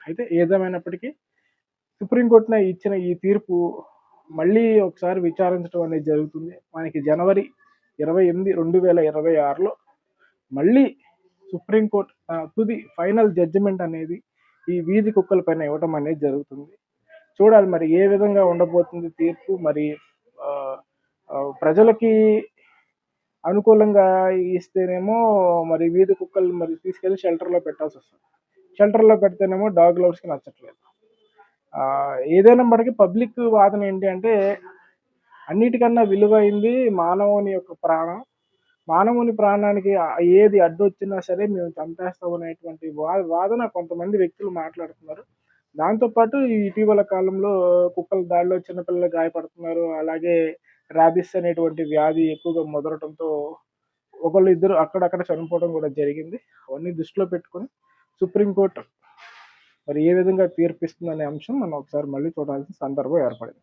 అయితే ఏదేమైనప్పటికీ సుప్రీంకోర్టున ఇచ్చిన ఈ తీర్పు మళ్ళీ ఒకసారి విచారించడం అనేది జరుగుతుంది. మనకి జనవరి 28, 2026లో మళ్ళీ సుప్రీంకోర్టు తుది ఫైనల్ జడ్జిమెంట్ అనేది ఈ వీధి కుక్కల పైన ఇవ్వటం అనేది జరుగుతుంది. చూడాలి మరి ఏ విధంగా ఉండబోతుంది తీర్పు. మరి ఆహ్, ప్రజలకి అనుకూలంగా ఇస్తేనేమో మరి వీధి కుక్కలు మరి తీసుకెళ్ళి షెల్టర్‌లో పెట్టాల్సొస్తుంది. షెల్టర్‌లో పెడితేనేమో డాగ్ లవర్స్‌కి నచ్చట్లేదు. ఏదైనప్పటికీ పబ్లిక్ వాదన ఏంటి అంటే, అన్నిటికన్నా విలువైంది మానవుని యొక్క ప్రాణం. మానవుని ప్రాణానికి ఏది అడ్డొచ్చినా సరే మేము చంపేస్తాం అనేటువంటి వాదన కొంతమంది వ్యక్తులు మాట్లాడుతున్నారు. దాంతో పాటు ఈ ఇటీవల కాలంలో కుక్కల దాడిలో చిన్న పిల్లలు గాయపడుతున్నారు. అలాగే రాబీస్ అనేటువంటి వ్యాధి ఎక్కువగా ముదరటంతో ఒకళ్ళు ఇద్దరు అక్కడక్కడ చనిపోవడం కూడా జరిగింది. అవన్నీ దృష్టిలో పెట్టుకొని సుప్రీం కోర్ట్ మరి ఏ విధంగా తీర్పిస్తుందనే అంశం మనం ఒకసారి మళ్ళీ చూడాల్సిన సందర్భం ఏర్పడింది.